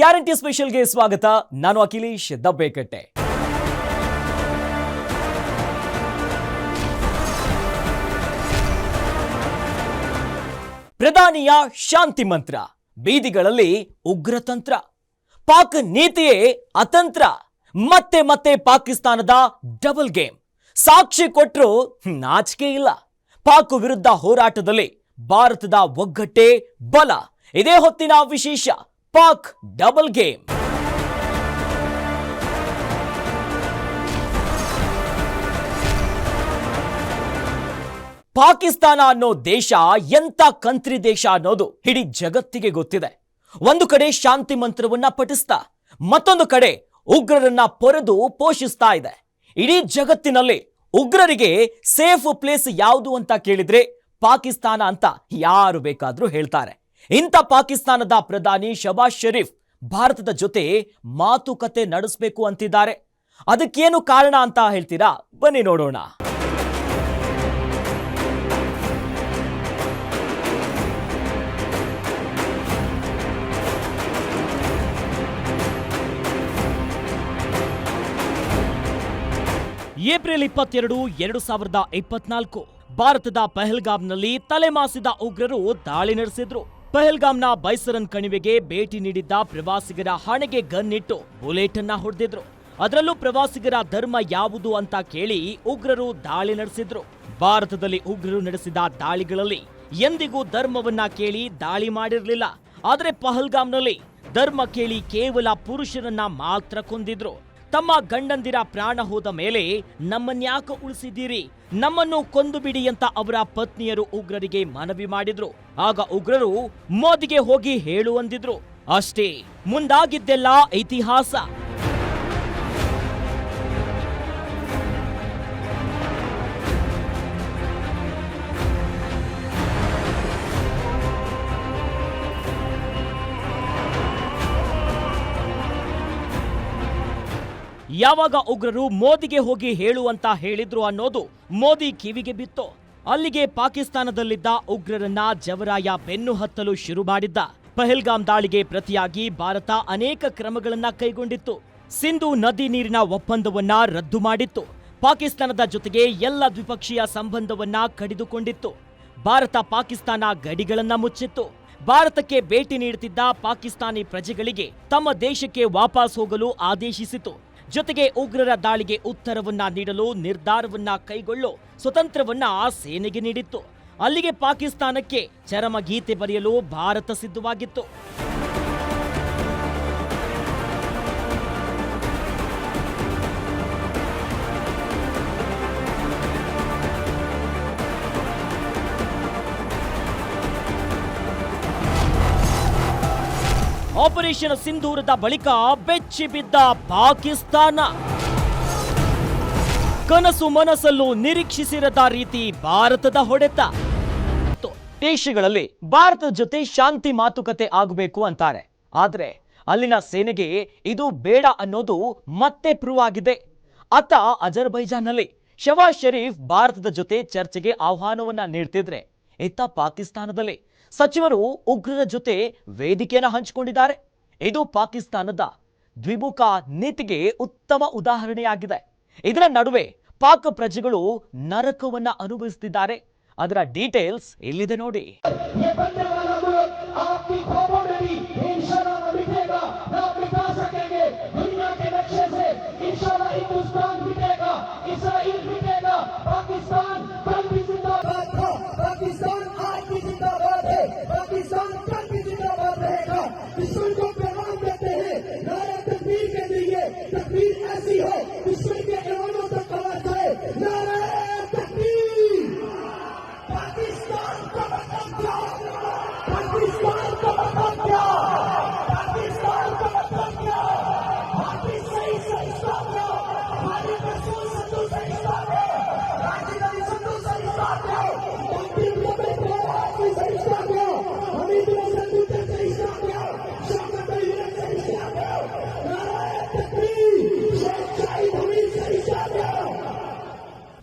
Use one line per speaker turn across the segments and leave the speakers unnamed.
Guarantee ಸ್ಪೆಷಲ್ಗೆ ಸ್ವಾಗತ. ನಾನು ಅಖಿಲೇಶ್ ದಬ್ಬೇಕಟ್ಟೆ. ಪ್ರಧಾನಿಯ ಶಾಂತಿ ಮಂತ್ರ, ಬೀದಿಗಳಲ್ಲಿ ಉಗ್ರತಂತ್ರ, ಪಾಕ್ ನೀತಿಯೇ ಅತಂತ್ರ, ಮತ್ತೆ ಮತ್ತೆ ಪಾಕಿಸ್ತಾನದ ಡಬಲ್ ಗೇಮ್. ಸಾಕ್ಷಿ ಕೊಟ್ಟರು ನಾಚಿಕೆ ಇಲ್ಲ. ಪಾಕ್ ವಿರುದ್ಧ ಹೋರಾಟದಲ್ಲಿ ಭಾರತದ ಒಗ್ಗಟ್ಟೇ ಬಲ. ಇದೇ ಹೊತ್ತಿನ ವಿಶೇಷ, ಪಾಕ್ ಡಬಲ್ ಗೇಮ್. ಪಾಕಿಸ್ತಾನ ಅನ್ನೋ ದೇಶ ಎಂತ ಕಂತ್ರಿ ದೇಶ ಅನ್ನೋದು ಇಡೀ ಜಗತ್ತಿಗೆ ಗೊತ್ತಿದೆ. ಒಂದು ಕಡೆ ಶಾಂತಿ ಮಂತ್ರವನ್ನ ಪಠಿಸ್ತಾ, ಮತ್ತೊಂದು ಕಡೆ ಉಗ್ರರನ್ನ ಪೊರೆದು ಪೋಷಿಸ್ತಾ ಇದೆ. ಇಡೀ ಜಗತ್ತಿನಲ್ಲಿ ಉಗ್ರರಿಗೆ ಸೇಫ್ ಪ್ಲೇಸ್ ಯಾವುದು ಅಂತ ಕೇಳಿದ್ರೆ ಪಾಕಿಸ್ತಾನ ಅಂತ ಯಾರು ಬೇಕಾದ್ರೂ ಹೇಳ್ತಾರೆ. ಇಂಥ ಪಾಕಿಸ್ತಾನದ ಪ್ರಧಾನಿ ಶಹಬಾಜ್ ಶರೀಫ್ ಭಾರತದ ಜೊತೆ ಮಾತುಕತೆ ನಡೆಸಬೇಕು ಅಂತಿದ್ದಾರೆ. ಅದಕ್ಕೇನು ಕಾರಣ ಅಂತ ಹೇಳ್ತೀರಾ? ಬನ್ನಿ ನೋಡೋಣ. ಏಪ್ರಿಲ್ 22, 2024 ಭಾರತದ ಪಹಲ್ಗಾಮ್ನಲ್ಲಿ ತಲೆಮಾಸಿದ ಉಗ್ರರು ದಾಳಿ ನಡೆಸಿದ್ರು. ಪಹಲ್ಗಾಮ್ನ ಬೈಸರನ್ ಕಣಿವೆಗೆ ಭೇಟಿ ನೀಡಿದ್ದ ಪ್ರವಾಸಿಗರ ಹಣೆಗೆ ಗನ್ ಇಟ್ಟು ಬುಲೆಟ್ ಅನ್ನ ಹೊಡೆದಿದ್ರು. ಅದರಲ್ಲೂ ಪ್ರವಾಸಿಗರ ಧರ್ಮ ಯಾವುದು ಅಂತ ಕೇಳಿ ಉಗ್ರರು ದಾಳಿ ನಡೆಸಿದ್ರು. ಭಾರತದಲ್ಲಿ ಉಗ್ರರು ನಡೆಸಿದ ದಾಳಿಗಳಲ್ಲಿ ಎಂದಿಗೂ ಧರ್ಮವನ್ನ ಕೇಳಿ ದಾಳಿ ಮಾಡಿರಲಿಲ್ಲ. ಆದರೆ ಪಹಲ್ಗಾಮ್ನಲ್ಲಿ ಧರ್ಮ ಕೇಳಿ ಕೇವಲ ಪುರುಷರನ್ನ ಮಾತ್ರ ಕೊಂದಿದ್ರು. ತಮ್ಮ ಗಂಡಂದಿರ ಪ್ರಾಣ ಹೋದ ಮೇಲೆ ನಮ್ಮನ್ಯಾಕೆ ಉಳಿಸಿದ್ದೀರಿ, ನಮ್ಮನ್ನು ಕೊಂದು ಬಿಡಿ ಅಂತ ಅವರ ಪತ್ನಿಯರು ಉಗ್ರರಿಗೆ ಮನವಿ ಮಾಡಿದ್ರು. ಆಗ ಉಗ್ರರು ಮೋದಿಗೆ ಹೋಗಿ ಹೇಳು ಅಂದಿದ್ರು. ಅಷ್ಟೇ, ಮುಂದಾಗಿದ್ದೆಲ್ಲ ಇತಿಹಾಸ. ಯಾವಾಗ ಉಗ್ರರು ಮೋದಿಗೆ ಹೋಗಿ ಹೇಳು ಅಂತ ಹೇಳಿದ್ರು ಅನ್ನೋದು ಮೋದಿ ಕಿವಿಗೆ ಬಿತ್ತು. ಅಲ್ಲಿಗೆ ಪಾಕಿಸ್ತಾನದಲ್ಲಿದ್ದ ಉಗ್ರರನ್ನ ಜವರಾಯ ಬೆನ್ನು ಹತ್ತಲು ಶುರು ಮಾಡಿದ್ದ. ಪಹಲ್ಗಾಮ್ ದಾಳಿಗೆ ಪ್ರತಿಯಾಗಿ ಭಾರತ ಅನೇಕ ಕ್ರಮಗಳನ್ನ ಕೈಗೊಂಡಿತ್ತು. ಸಿಂಧೂ ನದಿ ನೀರಿನ ಒಪ್ಪಂದವನ್ನ ರದ್ದು ಮಾಡಿತ್ತು. ಪಾಕಿಸ್ತಾನದ ಜೊತೆಗೆ ಎಲ್ಲ ದ್ವಿಪಕ್ಷೀಯ ಸಂಬಂಧವನ್ನ ಕಡಿದುಕೊಂಡಿತ್ತು. ಭಾರತ ಪಾಕಿಸ್ತಾನ ಗಡಿಗಳನ್ನ ಮುಚ್ಚಿತ್ತು. ಭಾರತಕ್ಕೆ ಭೇಟಿ ನೀಡುತ್ತಿದ್ದ ಪಾಕಿಸ್ತಾನಿ ಪ್ರಜೆಗಳಿಗೆ ತಮ್ಮ ದೇಶಕ್ಕೆ ವಾಪಸ್ ಹೋಗಲು ಆದೇಶಿಸಿತು. ಜೊತೆಗೆ ಉಗ್ರರ ದಾಳಿಗೆ ಉತ್ತರವನ್ನ ನೀಡಲು ನಿರ್ಧಾರವನ್ನ ಕೈಗೊಳ್ಳೋ ಸ್ವತಂತ್ರವನ್ನ ಸೇನೆಗೆ ನೀಡಿತ್ತು. ಅಲ್ಲಿಗೆ ಪಾಕಿಸ್ತಾನಕ್ಕೆ ಚರಮಗೀತೆ ಬರೆಯಲು ಭಾರತ ಸಿದ್ಧವಾಗಿತ್ತು. ಆಪರೇಷನ್ ಸಿಂಧೂರದ ಬಳಿಕ ಬೆಚ್ಚಿ ಬಿದ್ದ ಪಾಕಿಸ್ತಾನ. ಕನಸು ಮನಸ್ಸಲ್ಲೂ ನಿರೀಕ್ಷಿಸಿರದ ರೀತಿ ಭಾರತದ ಹೊಡೆತ. ದೇಶಗಳಲ್ಲಿ ಭಾರತದ ಜೊತೆ ಶಾಂತಿ ಮಾತುಕತೆ ಆಗಬೇಕು ಅಂತಾರೆ. ಆದ್ರೆ ಅಲ್ಲಿನ ಸೇನೆಗೆ ಇದು ಬೇಡ ಅನ್ನೋದು ಮತ್ತೆ ಪ್ರೂವ್ ಆಗಿದೆ. ಅತ್ತ ಅಜರ್ಬೈಜಾನ್ನಲ್ಲಿ ಶಹಬಾಜ್ ಶರೀಫ್ ಭಾರತದ ಜೊತೆ ಚರ್ಚೆಗೆ ಆಹ್ವಾನವನ್ನ ನೀಡ್ತಿದ್ರೆ, ಇತ್ತ ಪಾಕಿಸ್ತಾನದಲ್ಲಿ ಸಚಿವರು ಉಗ್ರರ ಜೊತೆ ವೇದಿಕೆಯನ್ನು ಹಂಚಿಕೊಂಡಿದ್ದಾರೆ. ಇದು ಪಾಕಿಸ್ತಾನದ ದ್ವಿಮುಖ ನೀತಿಗೆ ಉತ್ತಮ ಉದಾಹರಣೆಯಾಗಿದೆ. ಇದರ ನಡುವೆ ಪಾಕ್ ಪ್ರಜೆಗಳು ನರಕವನ್ನ ಅನುಭವಿಸುತ್ತಿದ್ದಾರೆ. ಅದರ ಡೀಟೇಲ್ಸ್ ಇಲ್ಲಿದೆ ನೋಡಿ.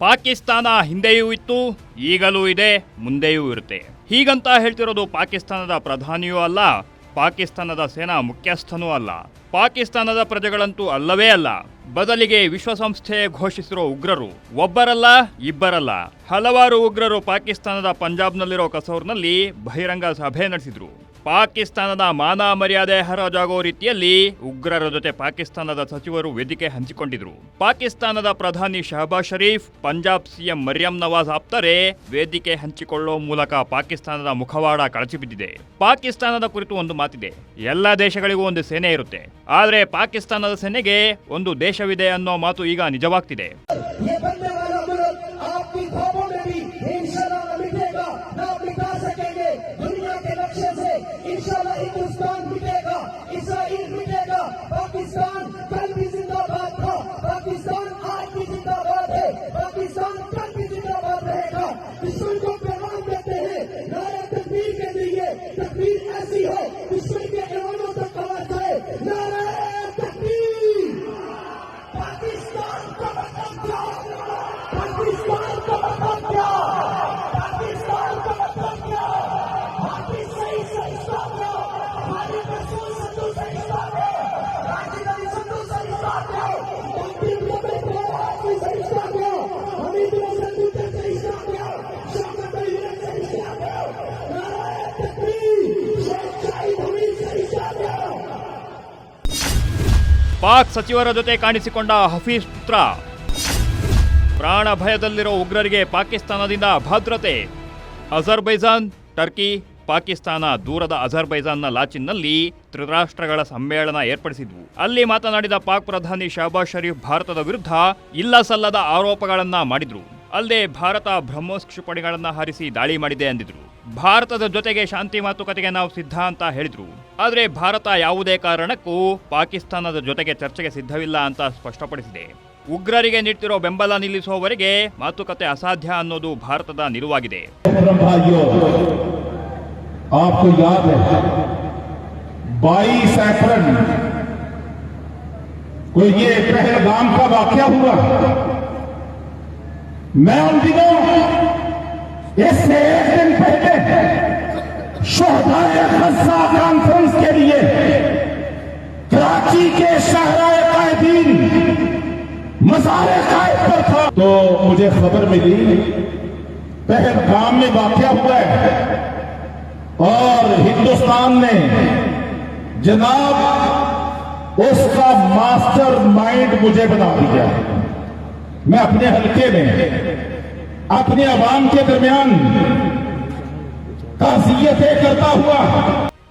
ಪಾಕಿಸ್ತಾನ ಹಿಂದೆಯೂ ಇತ್ತು, ಈಗಲೂ ಇದೆ, ಮುಂದೆಯೂ ಇರುತ್ತೆ. ಹೀಗಂತ ಹೇಳ್ತಿರೋದು ಪಾಕಿಸ್ತಾನದ ಪ್ರಧಾನಿಯೂ ಅಲ್ಲ, ಪಾಕಿಸ್ತಾನದ ಸೇನಾ ಮುಖ್ಯಸ್ಥನೂ ಅಲ್ಲ. ಪಾಕಿಸ್ತಾನದ ಪ್ರಜೆಗಳಂತೂ ಅಲ್ಲವೇ ಅಲ್ಲ. ಬದಲಿಗೆ ವಿಶ್ವಸಂಸ್ಥೆ ಘೋಷಿಸಿರೋ ಉಗ್ರರು ಒಬ್ಬರಲ್ಲ, ಇಬ್ಬರಲ್ಲ, ಹಲವಾರು ಉಗ್ರರು ಪಾಕಿಸ್ತಾನದ ಪಂಜಾಬ್ನಲ್ಲಿರೋ ಕಸೌರ್ನಲ್ಲಿ ಬಹಿರಂಗ ಸಭೆ ನಡೆಸಿದ್ರು. ಪಾಕಿಸ್ತಾನದ ಮಾನ ಮರ್ಯಾದೆ ಹರಾಜಾಗೋ ರೀತಿಯಲ್ಲಿ ಉಗ್ರರ ಜೊತೆ ಪಾಕಿಸ್ತಾನದ ಸಚಿವರು ವೇದಿಕೆ ಹಂಚಿಕೊಂಡಿದ್ರು. ಪಾಕಿಸ್ತಾನದ ಪ್ರಧಾನಿ ಶಹಬಾಜ್ ಶರೀಫ್, ಪಂಜಾಬ್ ಸಿಎಂ ಮರಿಯಂ ನವಾಜ್ ಆಪ್ತರೆ ವೇದಿಕೆ ಹಂಚಿಕೊಳ್ಳೋ ಮೂಲಕ ಪಾಕಿಸ್ತಾನದ ಮುಖವಾಡ ಕಳಚಿಬಿದ್ದಿದೆ. ಪಾಕಿಸ್ತಾನದ ಕುರಿತು ಒಂದು ಮಾತಿದೆ, ಎಲ್ಲ ದೇಶಗಳಿಗೂ ಒಂದು ಸೇನೆ ಇರುತ್ತೆ, ಆದರೆ ಪಾಕಿಸ್ತಾನದ ಸೇನೆಗೆ ಒಂದು ದೇಶವಿದೆ ಅನ್ನೋ ಮಾತು ಈಗ ನಿಜವಾಗ್ತಿದೆ. ಪಾಕ್ ಸಚಿವರ ಜೊತೆ ಕಾಣಿಸಿಕೊಂಡ ಹಫೀಜ್ ಪುತ್ರ. ಪ್ರಾಣ ಭಯದಲ್ಲಿರೋ ಉಗ್ರರಿಗೆ ಪಾಕಿಸ್ತಾನದಿಂದ ಭದ್ರತೆ. ಅಜರ್ಬೈಜಾನ್, ಟರ್ಕಿ, ಪಾಕಿಸ್ತಾನ ದೂರದ ಅಜರ್ಬೈಜಾನ್ನ ಲಾಚಿನ್ನಲ್ಲಿ ತ್ರಿರಾಷ್ಟ್ರಗಳ ಸಮ್ಮೇಳನ ಏರ್ಪಡಿಸಿದ್ವು. ಅಲ್ಲಿ ಮಾತನಾಡಿದ ಪಾಕ್ ಪ್ರಧಾನಿ ಶಹಬಾಜ್ ಶರೀಫ್ ಭಾರತದ ವಿರುದ್ಧ ಇಲ್ಲ ಸಲ್ಲದ ಆರೋಪಗಳನ್ನ ಮಾಡಿದ್ರು. ಅಲ್ಲದೆ ಭಾರತ ಬ್ರಹ್ಮೋಸ್ ಕ್ಷಿಪಣಿಗಳನ್ನ ಹಾರಿಸಿ ದಾಳಿ ಮಾಡಿದೆ ಎಂದಿದ್ರು. ಭಾರತದ ಜೊತೆಗೆ ಶಾಂತಿ ಮಾತುಕತೆಗೆ ನಾವು ಸಿದ್ಧ ಅಂತ ಹೇಳಿದ್ರು. ಆದರೆ ಭಾರತ ಯಾವುದೇ ಕಾರಣಕ್ಕೂ ಪಾಕಿಸ್ತಾನದ ಜೊತೆಗೆ ಚರ್ಚೆಗೆ ಸಿದ್ಧವಿಲ್ಲ ಅಂತ ಸ್ಪಷ್ಟಪಡಿಸಿದೆ. ಉಗ್ರರಿಗೆ ನೀಡ್ತಿರೋ ಬೆಂಬಲ ನಿಲ್ಲಿಸುವವರೆಗೆ ಮಾತುಕತೆ ಅಸಾಧ್ಯ ಅನ್ನೋದು ಭಾರತದ ನಿಲುವಾಗಿದೆ.
आपको याद है 22 अप्रैल को ये पहलगाम का वाकया हुआ. मैं उन दिनों इससे एक दिन पहले शोहदाए गज़ा कॉन्फ्रेंस के लिए कराची के शहराए कायदीन मज़ारे कायद पर था, तो मुझे खबर मिली पहलगाम में वाकया हुआ है और हिंदुस्तान ने जनाब उसका मास्टर माइंड मुझे बना दिया. मैं अपने हल्के में अपने अवाम के दरमियान ताज़ियतें करता हुआ.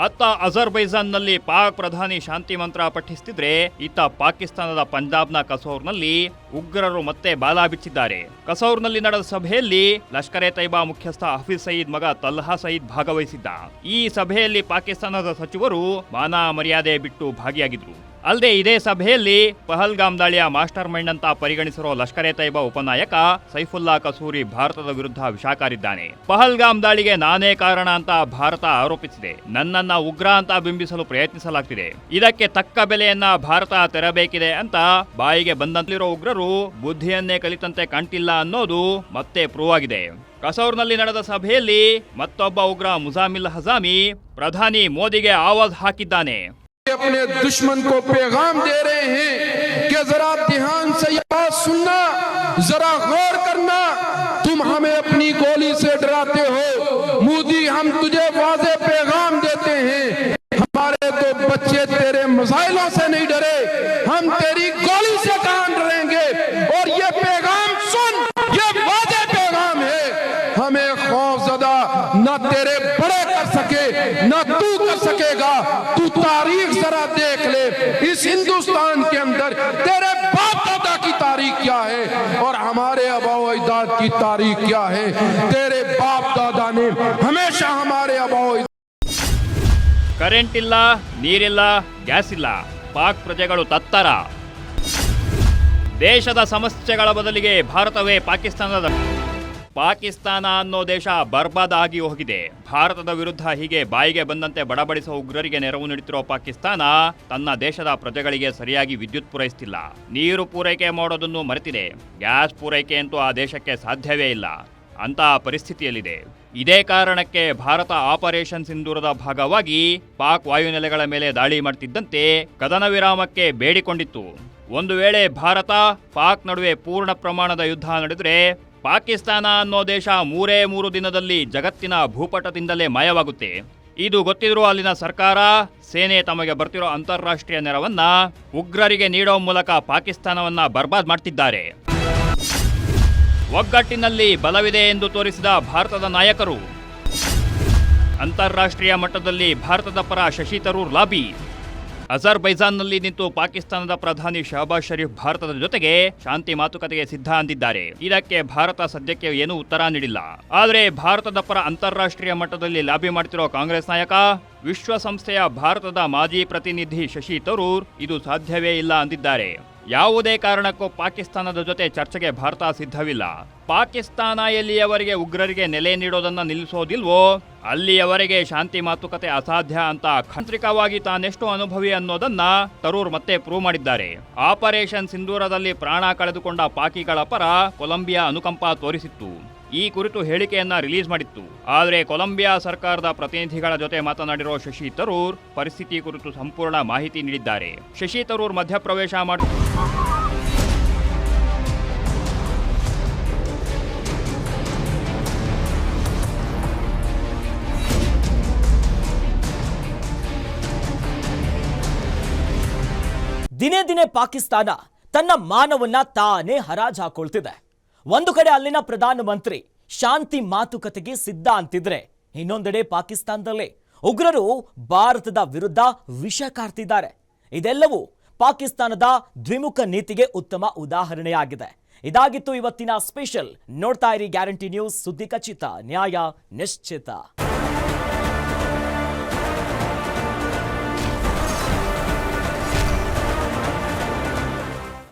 ಅತ್ತ ಅಜರ್ಬೈಜಾನ್ನಲ್ಲಿ ಪಾಕ್ ಪ್ರಧಾನಿ ಶಾಂತಿ ಮಂತ್ರ ಪಠಿಸುತ್ತಿದ್ರೆ, ಇತ್ತ ಪಾಕಿಸ್ತಾನದ ಪಂಜಾಬ್ನ ಕಸೌರ್ನಲ್ಲಿ ಉಗ್ರರು ಮತ್ತೆ ಬಾಲ ಬಿಚ್ಚಿದ್ದಾರೆ. ಕಸೌರ್ನಲ್ಲಿ ನಡೆದ ಸಭೆಯಲ್ಲಿ ಲಷ್ಕರ್ ಎ ತೈಬಾ ಮುಖ್ಯಸ್ಥ ಹಫೀಜ್ ಸಯೀದ್ ಮಗ ತಲ್ಹಾ ಸಯೀದ್ ಭಾಗವಹಿಸಿದ್ದ. ಈ ಸಭೆಯಲ್ಲಿ ಪಾಕಿಸ್ತಾನದ ಸಚಿವರು ಮಾನ ಮರ್ಯಾದೆ ಬಿಟ್ಟು ಭಾಗಿಯಾಗಿದ್ರು. ಅಲ್ಲದೆ ಇದೇ ಸಭೆಯಲ್ಲಿ ಪಹಲ್ಗಾಮ್ ದಾಳಿಯ ಮಾಸ್ಟರ್ ಮೈಂಡ್ ಅಂತ ಪರಿಗಣಿಸಿರೋ ಲಷ್ಕರ್ ಎ ತೈಬಾ ಉಪನಾಯಕ ಸೈಫುಲ್ಲಾ ಕಸೂರಿ ಭಾರತದ ವಿರುದ್ಧ ವಿಷಾಕಾರಿದ್ದಾನೆ. ಪಹಲ್ಗಾಮ್ ದಾಳಿಗೆ ನಾನೇ ಕಾರಣ ಅಂತ ಭಾರತ ಆರೋಪಿಸಿದೆ. ನನ್ನನ್ನ ಉಗ್ರ ಅಂತ ಬಿಂಬಿಸಲು ಪ್ರಯತ್ನಿಸಲಾಗ್ತಿದೆ. ಇದಕ್ಕೆ ತಕ್ಕ ಬೆಲೆಯನ್ನ ಭಾರತ ತೆರಬೇಕಿದೆ ಅಂತ ಬಾಯಿಗೆ ಬಂದಂತಿರೋ ಉಗ್ರರು ಬುದ್ಧಿಯನ್ನೇ ಕಲಿತಂತೆ ಕಾಣ್ತಿಲ್ಲ ಅನ್ನೋದು ಮತ್ತೆ ಪ್ರೂವ್ ಆಗಿದೆ. ಕಸೌರ್ನಲ್ಲಿ ನಡೆದ ಸಭೆಯಲ್ಲಿ ಮತ್ತೊಬ್ಬ ಉಗ್ರ ಮುಜಾಮಿಲ್ ಹಜಾಮಿ ಪ್ರಧಾನಿ ಮೋದಿಗೆ ಆವಾಜ್ ಹಾಕಿದ್ದಾನೆ.
अपने दुश्मन को पैगाम दे रहे हैं कि जरा ध्यान से ये बात सुनना, जरा गौर करना, तुम हमें अपनी गोली से डराते हो, मोदी हम तुझे वाज़े पैगाम देते हैं, हमारे तो बच्चे तेरे मिसाइलों से नहीं डरे, हम तेरी गोली से कहां डरेंगे. और ये पैगाम सुन, ये वाज़े पैगाम है, हमें खौफज़दा न तेरे बड़े कर सके न तू कर सकेगा. तू तारीख जरा देख ले, इस हिंदुस्तान के अंदर तेरे बाप दादा की तारीख क्या है और हमारे आबाओ अजदाद की तारीख क्या है. तेरे बाप दादा ने हमेशा हमारे आबाओ
ಕರೆಂಟ್ ಇಲ್ಲ, ನೀರಿಲ್ಲ, ಗ್ಯಾಸ್ ಇಲ್ಲ, ಪಾಕ್ ಪ್ರಜೆಗಳು ತತ್ತರ. ದೇಶದ ಸಮಸ್ಯೆಗಳ ಬದಲಿಗೆ ಭಾರತವೇ ಪಾಕಿಸ್ತಾನ ಅನ್ನೋ ದೇಶ ಬರ್ಬಾದ್ ಆಗಿ ಹೋಗಿದೆ. ಭಾರತದ ವಿರುದ್ಧ ಹೀಗೆ ಬಾಯಿಗೆ ಬಂದಂತೆ ಬಡಬಡಿಸುವ ಉಗ್ರರಿಗೆ ನೆರವು ನೀಡುತ್ತಿರುವ ಪಾಕಿಸ್ತಾನ ತನ್ನ ದೇಶದ ಪ್ರಜೆಗಳಿಗೆ ಸರಿಯಾಗಿ ವಿದ್ಯುತ್ ಪೂರೈಸುತ್ತಿಲ್ಲ. ನೀರು ಪೂರೈಕೆ ಮಾಡೋದನ್ನು ಮರೆತಿದೆ. ಗ್ಯಾಸ್ ಪೂರೈಕೆ ಅಂತೂ ಆ ದೇಶಕ್ಕೆ ಸಾಧ್ಯವೇ ಇಲ್ಲ. ಅಂತಹ ಪರಿಸ್ಥಿತಿಯಲ್ಲಿದೆ. ಇದೇ ಕಾರಣಕ್ಕೆ ಭಾರತ ಆಪರೇಷನ್ ಸಿಂಧೂರದ ಭಾಗವಾಗಿ ಪಾಕ್ ವಾಯುನೆಲೆಗಳ ಮೇಲೆ ದಾಳಿ ಮಾಡುತ್ತಿದ್ದಂತೆ ಕದನ ವಿರಾಮಕ್ಕೆ ಬೇಡಿಕೊಂಡಿತ್ತು. ಒಂದು ವೇಳೆ ಭಾರತ ಪಾಕ್ ನಡುವೆ ಪೂರ್ಣ ಪ್ರಮಾಣದ ಯುದ್ಧ ನಡೆದರೆ ಪಾಕಿಸ್ತಾನ ಅನ್ನೋ ದೇಶ 3 ದಿನದಲ್ಲಿ ಜಗತ್ತಿನ ಭೂಪಟದಿಂದಲೇ ಮಾಯವಾಗುತ್ತೆ. ಇದು ಗೊತ್ತಿದ್ರೂ ಅಲ್ಲಿನ ಸರ್ಕಾರ, ಸೇನೆ ತಮಗೆ ಬರ್ತಿರೋ ಅಂತಾರಾಷ್ಟ್ರೀಯ ನೆರವನ್ನ ಉಗ್ರರಿಗೆ ನೀಡೋ ಮೂಲಕ ಪಾಕಿಸ್ತಾನವನ್ನ ಬರ್ಬಾದ್ ಮಾಡ್ತಿದ್ದಾರೆ. ಒಗ್ಗಟ್ಟಿನಲ್ಲಿ ಬಲವಿದೆ ಎಂದು ತೋರಿಸಿದ ಭಾರತದ ನಾಯಕರು. ಅಂತಾರಾಷ್ಟ್ರೀಯ ಮಟ್ಟದಲ್ಲಿ ಭಾರತದ ಪರ ಶಶಿ ತರೂರ್ ಲಾಬಿ. ಅಜರ್ಬೈಜಾನ್ನಲ್ಲಿ ನಿಂತು ಪಾಕಿಸ್ತಾನದ ಪ್ರಧಾನಿ ಶಹಬಾಜ್ ಶರೀಫ್ ಭಾರತದ ಜೊತೆಗೆ ಶಾಂತಿ ಮಾತುಕತೆಗೆ ಸಿದ್ಧ ಅಂದಿದ್ದಾರೆ. ಇದಕ್ಕೆ ಭಾರತ ಸದ್ಯಕ್ಕೆ ಏನೂ ಉತ್ತರ ನೀಡಿಲ್ಲ. ಆದರೆ ಭಾರತದ ಪರ ಅಂತಾರಾಷ್ಟ್ರೀಯ ಮಟ್ಟದಲ್ಲಿ ಲಾಬಿ ಮಾಡ್ತಿರೋ ಕಾಂಗ್ರೆಸ್ ನಾಯಕ, ವಿಶ್ವಸಂಸ್ಥೆಯ ಭಾರತದ ಮಾಜಿ ಪ್ರತಿನಿಧಿ ಶಶಿ ತರೂರ್ ಇದು ಸಾಧ್ಯವೇ ಇಲ್ಲ ಅಂದಿದ್ದಾರೆ. ಯಾವುದೇ ಕಾರಣಕ್ಕೂ ಪಾಕಿಸ್ತಾನದ ಜೊತೆ ಚರ್ಚೆಗೆ ಭಾರತ ಸಿದ್ಧವಿಲ್ಲ. ಪಾಕಿಸ್ತಾನ ಎಲ್ಲಿಯವರೆಗೆ ಉಗ್ರರಿಗೆ ನೆಲೆ ನೀಡೋದನ್ನ ನಿಲ್ಲಿಸೋದಿಲ್ವೋ ಅಲ್ಲಿಯವರೆಗೆ ಶಾಂತಿ ಮಾತುಕತೆ ಅಸಾಧ್ಯ ಅಂತ ತಾಂತ್ರಿಕವಾಗಿ ತಾನೆಷ್ಟು ಅನುಭವಿ ಅನ್ನೋದನ್ನ ತರೂರ್ ಮತ್ತೆ ಪ್ರೂವ್ ಮಾಡಿದ್ದಾರೆ. ಆಪರೇಷನ್ ಸಿಂಧೂರದಲ್ಲಿ ಪ್ರಾಣ ಕಳೆದುಕೊಂಡ ಪಾಕಿಗಳ ಪರ ಕೊಲಂಬಿಯಾ ಅನುಕಂಪ ತೋರಿಸಿತ್ತು. ಈ ಕುರಿತು ಹೇಳಿಕೆಯನ್ನ ರಿಲೀಸ್ ಮಾಡಿತ್ತು. ಆದರೆ ಕೊಲಂಬಿಯಾ ಸರ್ಕಾರದ ಪ್ರತಿನಿಧಿಗಳ ಜೊತೆ ಮಾತನಾಡಿರೋ ಶಶಿ ತರೂರ್ ಪರಿಸ್ಥಿತಿ ಕುರಿತು ಸಂಪೂರ್ಣ ಮಾಹಿತಿ ನೀಡಿದ್ದಾರೆ. ಶಶಿ ತರೂರ್ ಮಧ್ಯಪ್ರವೇಶ ಮಾಡಿ
ದಿನೇ ದಿನೇ ಪಾಕಿಸ್ತಾನ ತನ್ನ ಮಾನವನ್ನ ತಾನೇ ಹರಾಜು ಹಾಕೊಳ್ತಿದೆ. ಒಂದು ಕಡೆ ಅಲ್ಲಿನ ಪ್ರಧಾನಮಂತ್ರಿ ಶಾಂತಿ ಮಾತುಕತೆಗೆ ಸಿದ್ಧ ಅಂತಿದ್ರೆ, ಇನ್ನೊಂದೆಡೆ ಪಾಕಿಸ್ತಾನದಲ್ಲೇ ಉಗ್ರರು ಭಾರತದ ವಿರುದ್ಧ ವಿಷ ಕಾರ್ತಿದ್ದಾರೆ. ಇದೆಲ್ಲವೂ ಪಾಕಿಸ್ತಾನದ ದ್ವಿಮುಖ ನೀತಿಗೆ ಉತ್ತಮ ಉದಾಹರಣೆಯಾಗಿದೆ. ಇದಾಗಿತ್ತು ಇವತ್ತಿನ ಸ್ಪೆಷಲ್. ನೋಡ್ತಾ ಇರಿ ಗ್ಯಾರಂಟಿ ನ್ಯೂಸ್, ಸುದ್ದಿ ಖಚಿತ, ನ್ಯಾಯ ನಿಶ್ಚಿತ.